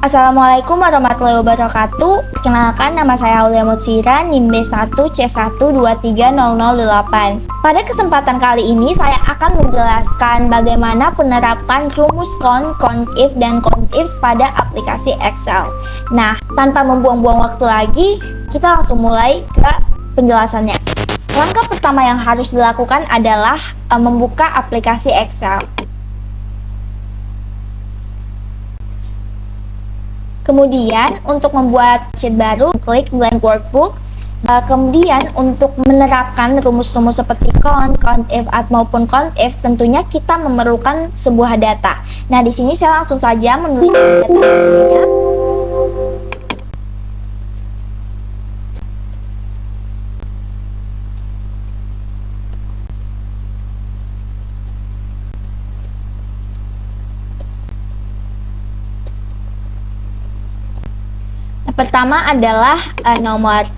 Assalamualaikum warahmatullahi wabarakatuh. Perkenalkan, nama saya Aulia Mutsira, NIM B1C1230008. Pada kesempatan kali ini saya akan menjelaskan bagaimana penerapan rumus count, count if, dan count ifs pada aplikasi Excel. Nah, tanpa membuang-buang waktu lagi, kita langsung mulai ke penjelasannya. Langkah pertama yang harus dilakukan adalah membuka aplikasi Excel. Kemudian untuk membuat sheet baru, klik blank workbook. Kemudian untuk menerapkan rumus-rumus seperti count, count if maupun count ifs, tentunya kita memerlukan sebuah data. Nah, di sini saya langsung saja menulis datanya. Pertama adalah nomor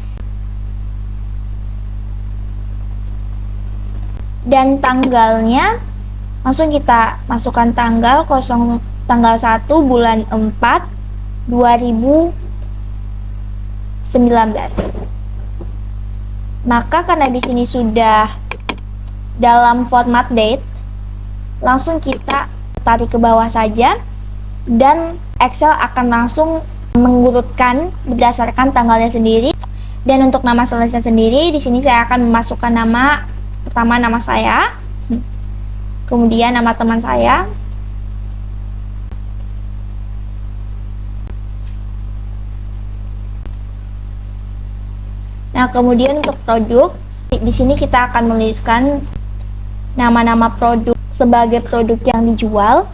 dan tanggalnya, langsung kita masukkan tanggal 1 bulan 4 2019. Maka karena di sini sudah dalam format date, langsung kita tarik ke bawah saja dan Excel akan langsung mengurutkan berdasarkan tanggalnya sendiri. Dan untuk nama selesai sendiri, di sini saya akan memasukkan nama pertama, nama saya, kemudian nama teman saya, nah kemudian untuk produk, di sini kita akan menuliskan nama-nama produk sebagai produk yang dijual.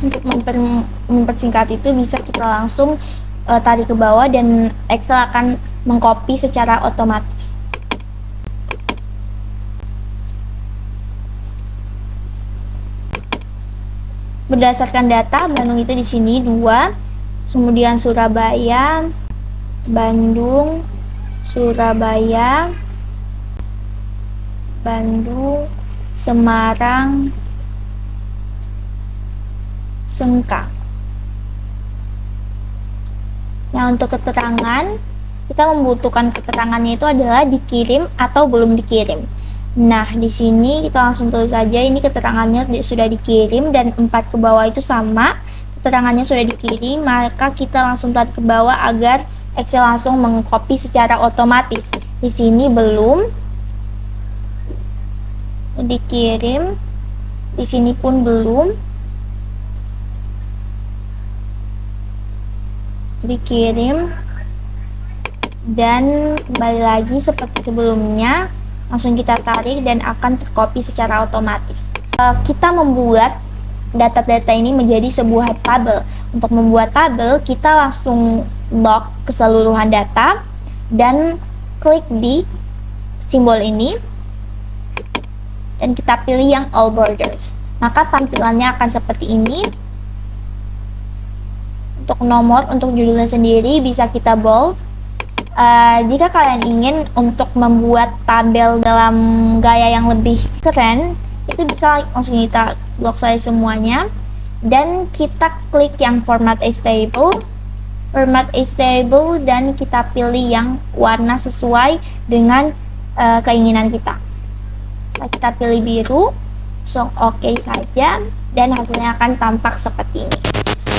Untuk mempersingkat itu bisa kita langsung tarik ke bawah dan Excel akan mengcopy secara otomatis. Berdasarkan data, Bandung itu di sini 2, kemudian Surabaya, Bandung, Surabaya, Bandung, Semarang, Sengkang. Nah, untuk keterangan, kita membutuhkan keterangannya itu adalah dikirim atau belum dikirim. Nah, di sini kita langsung tulis saja ini keterangannya sudah dikirim, dan 4 ke bawah itu sama, keterangannya sudah dikirim, maka kita langsung tarik ke bawah agar Excel langsung mengcopy secara otomatis. Di sini belum dikirim, di sini pun belum dikirim, dan kembali lagi seperti sebelumnya, langsung kita tarik dan akan tercopy secara otomatis. Kita membuat data-data ini menjadi sebuah tabel. Untuk membuat tabel, kita langsung lock keseluruhan data dan klik di simbol ini dan kita pilih yang all borders, maka tampilannya akan seperti ini. Untuk nomor, untuk judulnya sendiri bisa kita bold. Jika kalian ingin untuk membuat tabel dalam gaya yang lebih keren, itu bisa langsung kita blok saja semuanya dan kita klik yang format as table, dan kita pilih yang warna sesuai dengan keinginan kita. Kita pilih biru, so oke saja, dan hasilnya akan tampak seperti ini.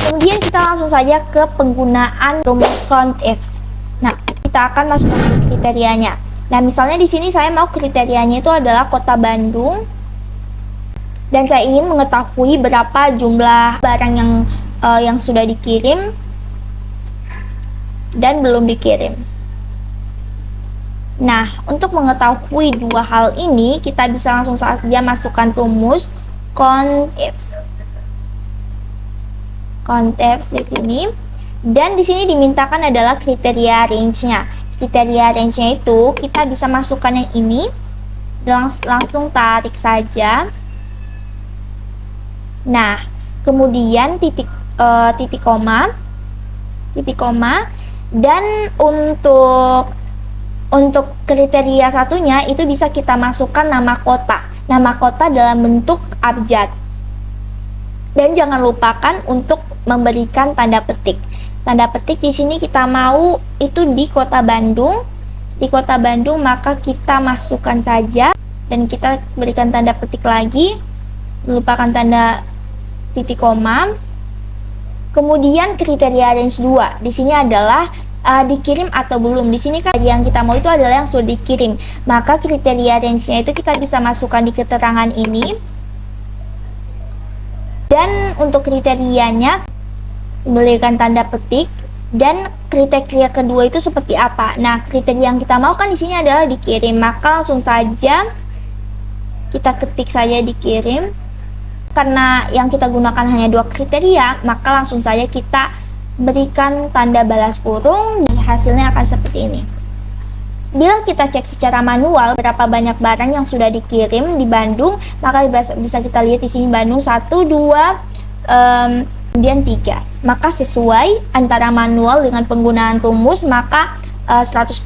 Kemudian kita langsung saja ke penggunaan rumus count ifs. Nah, kita akan masuk ke kriterianya. Nah, misalnya di sini saya mau kriterianya itu adalah Kota Bandung, dan saya ingin mengetahui berapa jumlah barang yang sudah dikirim dan belum dikirim. Nah, untuk mengetahui dua hal ini, kita bisa langsung saja masukkan rumus count ifs. Contents di sini. Dan di sini dimintakan adalah kriteria range-nya. Kriteria range-nya itu kita bisa masukkan yang ini, langsung tarik saja. Nah, kemudian titik koma, dan untuk kriteria satunya itu bisa kita masukkan nama kota dalam bentuk abjad. Dan jangan lupakan untuk memberikan tanda petik. Tanda petik di sini kita mau itu di Kota Bandung. Di Kota Bandung maka kita masukkan saja dan kita berikan tanda petik lagi. Lupakan tanda titik koma. Kemudian kriteria range 2. Di sini adalah dikirim atau belum. Di sini kan yang kita mau itu adalah yang sudah dikirim. Maka kriteria range-nya itu kita bisa masukkan di keterangan ini. Dan untuk kriterianya berikan tanda petik, dan kriteria kedua itu seperti apa. Nah, kriteria yang kita mau kan di sini adalah dikirim, maka langsung saja kita ketik saja dikirim. Karena yang kita gunakan hanya 2 kriteria, maka langsung saja kita berikan tanda balas kurung, dan hasilnya akan seperti ini. Bila kita cek secara manual berapa banyak barang yang sudah dikirim di Bandung, maka bisa kita lihat di sini Bandung 1, 2, kemudian 3. Maka sesuai antara manual dengan penggunaan rumus, maka 100%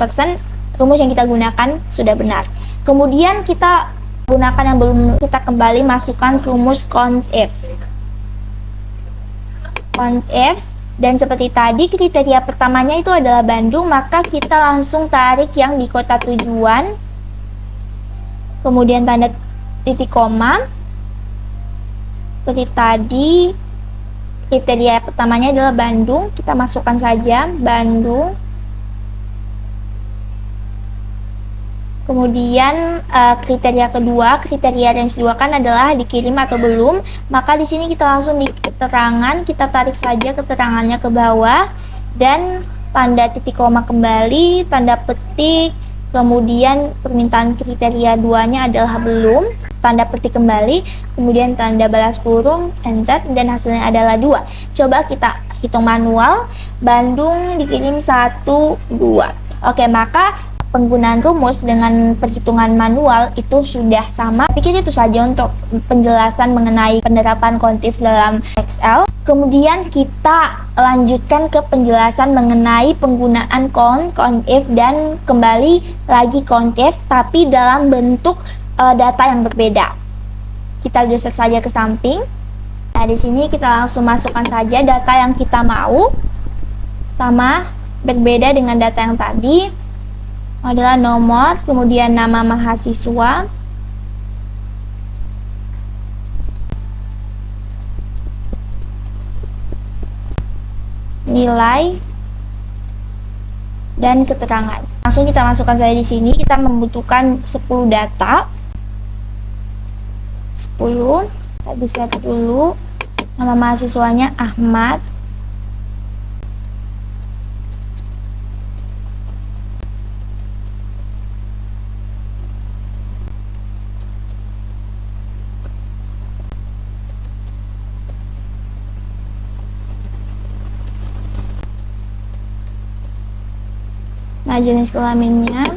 rumus yang kita gunakan sudah benar. Kemudian kita gunakan yang belum, kita kembali masukkan rumus CONTIFs. Dan seperti tadi kriteria pertamanya itu adalah Bandung, maka kita langsung tarik yang di kota tujuan. Kemudian tanda titik koma. Seperti tadi kriteria pertamanya adalah Bandung, kita masukkan saja Bandung. Kemudian kriteria kedua, kriteria range 2 kan adalah dikirim atau belum. Maka di sini kita langsung di keterangan, kita tarik saja keterangannya ke bawah dan tanda titik koma kembali, tanda petik, kemudian permintaan kriteria 2-nya adalah belum, tanda petik kembali, kemudian tanda balas kurung, enter, dan hasilnya adalah 2. Coba kita hitung manual, Bandung dikirim 1, 2. Oke, maka penggunaan rumus dengan perhitungan manual itu sudah sama. Pikir itu saja untuk penjelasan mengenai penerapan CONTIFs dalam Excel. Kemudian kita lanjutkan ke penjelasan mengenai penggunaan CONTIF dan kembali lagi CONTIFs tapi dalam bentuk data yang berbeda. Kita geser saja ke samping. Nah, di sini kita langsung masukkan saja data yang kita mau. Sama berbeda dengan data yang tadi. Adalah nomor, kemudian nama mahasiswa, nilai, dan keterangan. Langsung kita masukkan saja di sini. Kita membutuhkan 10 data. 10. Kita geser dulu. Nama mahasiswanya Ahmad. Nah, jenis kelaminnya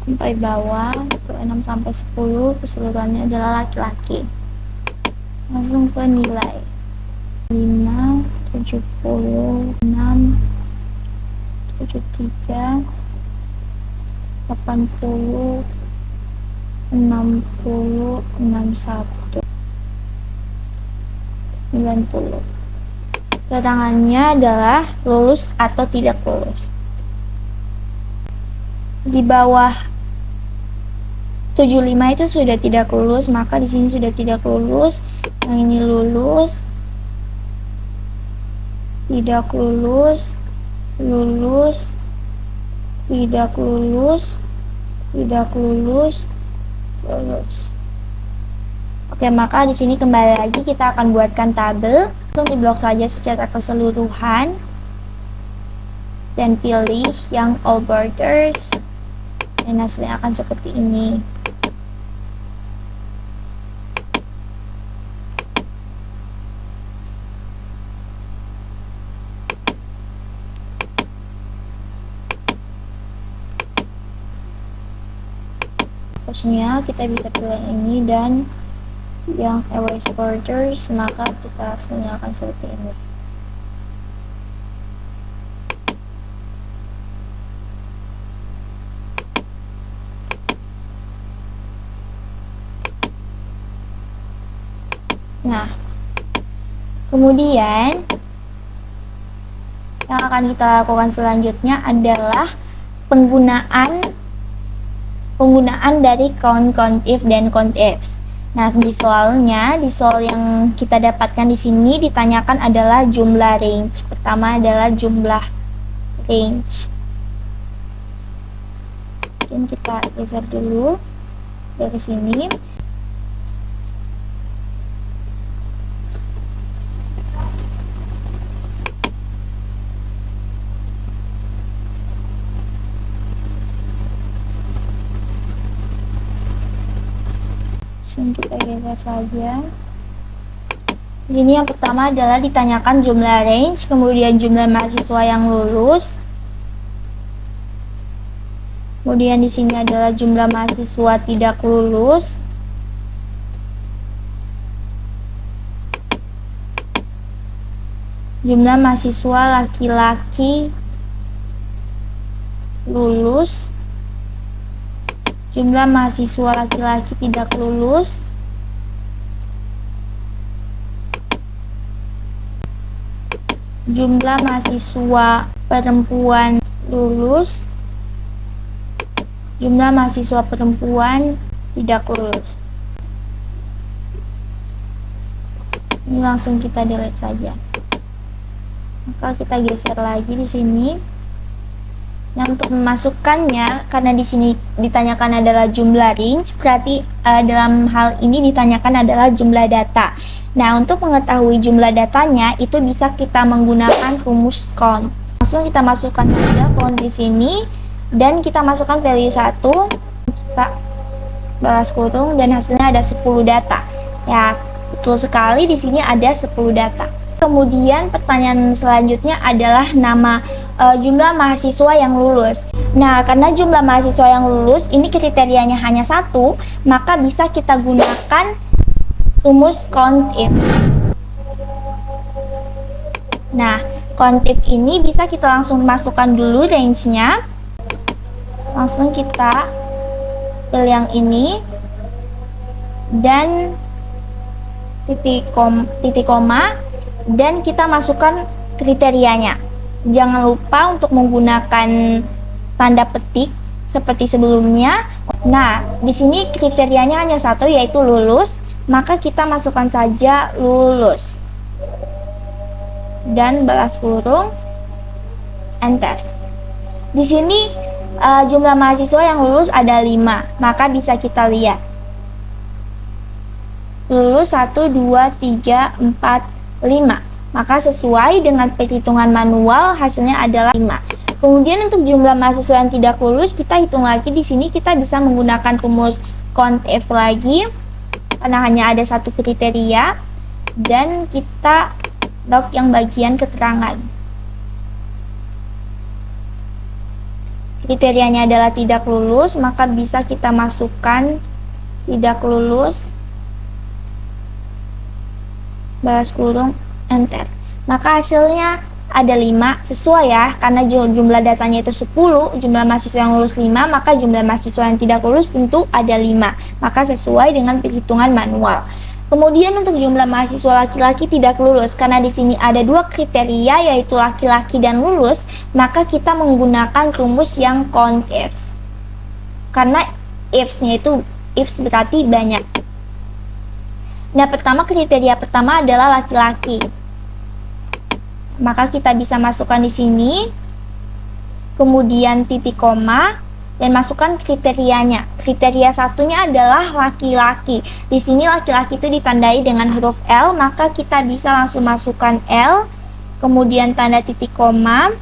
sampai bawah itu 6 sampai 10, keseluruhannya adalah laki-laki. Langsung ke nilai 5, 76, 73, 80, 60, 61, 90. Keterangannya adalah lulus atau tidak lulus. Di bawah 75 itu sudah tidak lulus, maka di sini sudah tidak lulus. Yang ini lulus, tidak lulus, lulus, tidak lulus, tidak lulus, lulus. Oke, maka di sini kembali lagi kita akan buatkan tabel. Langsung diblok saja secara keseluruhan. dan pilih yang all borders, dan hasilnya akan seperti ini. Terusnya kita bisa pilih yang ini dan yang erase borders, maka kita hasilnya akan seperti ini. Nah, kemudian yang akan kita lakukan selanjutnya adalah penggunaan dari count if dan count ifs. Nah, di soal yang kita dapatkan di sini ditanyakan adalah jumlah range. Pertama adalah jumlah range. Mungkin kita geser dulu dari sini. Kita geser saja. Di sini yang pertama adalah ditanyakan jumlah range, kemudian jumlah mahasiswa yang lulus. Kemudian di sini adalah jumlah mahasiswa tidak lulus. Jumlah mahasiswa laki-laki lulus. Jumlah mahasiswa laki-laki tidak lulus. Jumlah mahasiswa perempuan lulus. Jumlah mahasiswa perempuan tidak lulus. Ini langsung kita delete saja. Maka kita geser lagi di sini. Yang untuk memasukkannya, karena di sini ditanyakan adalah jumlah range, berarti dalam hal ini ditanyakan adalah jumlah data. Nah, untuk mengetahui jumlah datanya itu bisa kita menggunakan rumus count. Langsung kita masukkan saja count di sini dan kita masukkan value 1. Kita balas kurung dan hasilnya ada 10 data. Ya, betul sekali di sini ada 10 data. Kemudian pertanyaan selanjutnya adalah nama jumlah mahasiswa yang lulus. Nah, karena jumlah mahasiswa yang lulus ini kriterianya hanya 1, maka bisa kita gunakan rumus count if. Nah, count if ini bisa kita langsung masukkan dulu range-nya. Langsung kita pilih yang ini dan titik koma dan kita masukkan kriterianya. Jangan lupa untuk menggunakan tanda petik seperti sebelumnya. Nah, di sini kriterianya hanya 1, yaitu lulus, maka kita masukkan saja lulus dan balas kurung, enter. Di sini jumlah mahasiswa yang lulus ada 5, maka bisa kita lihat lulus 1, 2, 3, 4, 5. Maka sesuai dengan perhitungan manual hasilnya adalah 5. Kemudian untuk jumlah mahasiswa yang tidak lulus kita hitung lagi. Di sini kita bisa menggunakan rumus count if lagi karena hanya ada 1 kriteria dan kita log yang bagian keterangan. Kriterianya adalah tidak lulus, maka bisa kita masukkan tidak lulus, balas kurung, enter. Maka hasilnya ada 5, sesuai ya, karena jumlah datanya itu 10, jumlah mahasiswa yang lulus 5, maka jumlah mahasiswa yang tidak lulus tentu ada 5, maka sesuai dengan perhitungan manual. Kemudian untuk jumlah mahasiswa laki-laki tidak lulus, karena di sini ada 2 kriteria yaitu laki-laki dan lulus, maka kita menggunakan rumus yang count ifs. Karena ifs-nya itu ifs berarti banyak. Nah, kriteria pertama adalah laki-laki. Maka kita bisa masukkan di sini, kemudian titik koma, dan masukkan kriterianya. Kriteria satunya adalah laki-laki. Di sini laki-laki itu ditandai dengan huruf L, maka kita bisa langsung masukkan L, kemudian tanda titik koma,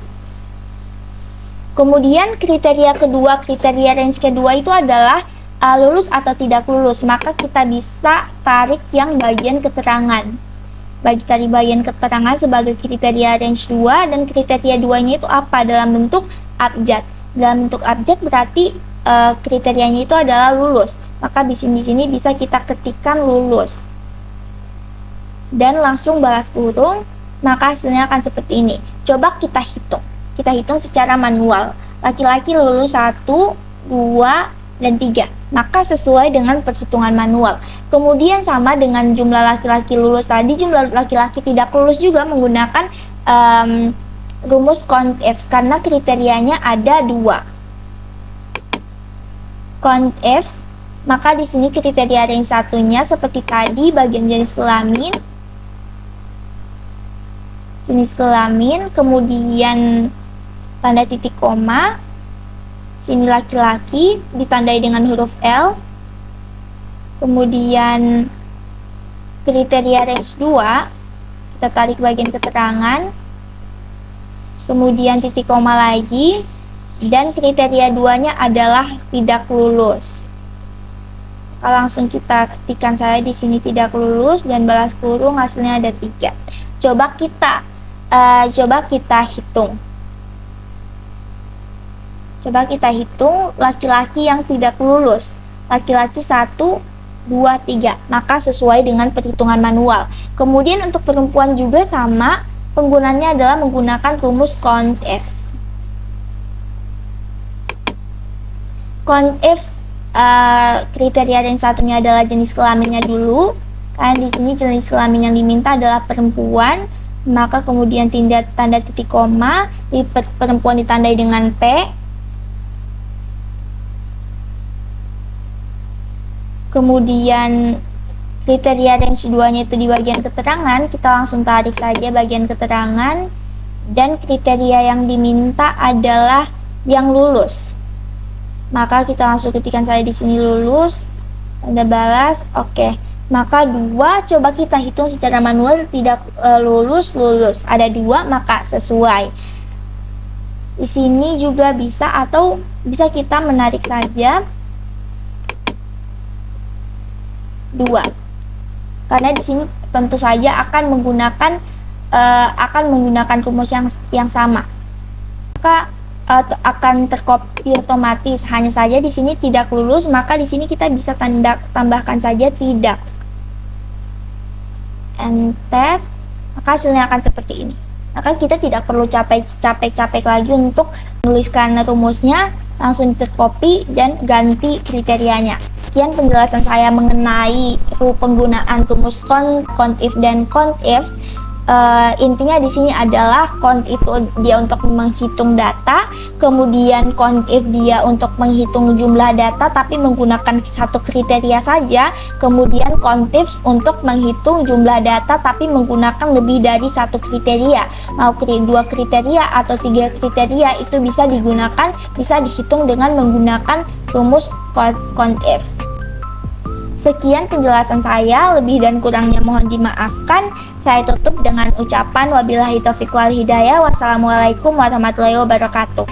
Kemudian kriteria kedua, kriteria range kedua itu adalah lulus atau tidak lulus. Maka kita bisa tarik yang bagian keterangan. Tarik bagian keterangan sebagai kriteria range 2, dan kriteria 2-nya itu apa? Dalam bentuk abjad. Dalam bentuk abjad berarti kriterianya itu adalah lulus. Maka di sini bisa kita ketikkan lulus. Dan langsung balas kurung, maka hasilnya akan seperti ini. Coba kita hitung. Kita hitung secara manual. Laki-laki lulus 1, 2, dan 3. Maka sesuai dengan perhitungan manual. Kemudian sama dengan jumlah laki-laki lulus tadi, jumlah laki-laki tidak lulus juga menggunakan rumus CONT-EVS karena kriterianya ada 2. CONT-EVS, maka di sini kriteria range satunya seperti tadi, bagian jenis kelamin, kemudian tanda titik koma. Sini laki-laki ditandai dengan huruf L. Kemudian kriteria range 2, kita tarik bagian keterangan. Kemudian titik koma lagi, dan kriteria 2-nya adalah tidak lulus. Langsung kita ketikkan saja di sini tidak lulus dan balas kurung, hasilnya ada 3. Coba kita hitung. Coba kita hitung laki-laki yang tidak lulus. Laki-laki 1, 2, 3. Maka sesuai dengan perhitungan manual. Kemudian untuk perempuan juga sama, penggunanya adalah menggunakan rumus CONT-EVS. CONT-EVS kriteria yang satunya adalah jenis kelaminnya dulu. Karena di sini jenis kelamin yang diminta adalah perempuan, maka kemudian tanda titik koma, di perempuan ditandai dengan P. Kemudian kriteria range 2-nya itu di bagian keterangan, kita langsung tarik saja bagian keterangan, dan kriteria yang diminta adalah yang lulus. Maka kita langsung ketikkan saja di sini lulus, tanda balas, oke. Maka 2, coba kita hitung secara manual, tidak lulus, ada 2, maka sesuai. Di sini juga bisa, atau bisa kita menarik saja 2, karena di sini tentu saja akan menggunakan rumus yang sama, maka akan tercopy otomatis. Hanya saja di sini tidak lulus, maka di sini kita bisa tambahkan saja tidak, enter, maka hasilnya akan seperti ini. Maka kita tidak perlu capek-capek lagi untuk menuliskan rumusnya, langsung tercopy dan ganti kriterianya. Sekian penjelasan saya mengenai penggunaan rumus CONT-IF dan CONT-EVS. Intinya di sini adalah CONT itu dia untuk menghitung data, kemudian CONT-IF dia untuk menghitung jumlah data tapi menggunakan satu kriteria saja, kemudian CONT-IF untuk menghitung jumlah data tapi menggunakan lebih dari satu kriteria. Mau 2 kriteria atau 3 kriteria itu bisa dihitung dengan menggunakan rumus CONT-IF. Sekian penjelasan saya, lebih dan kurangnya mohon dimaafkan. Saya tutup dengan ucapan wabillahi taufiq wal hidayah. Wassalamualaikum warahmatullahi wabarakatuh.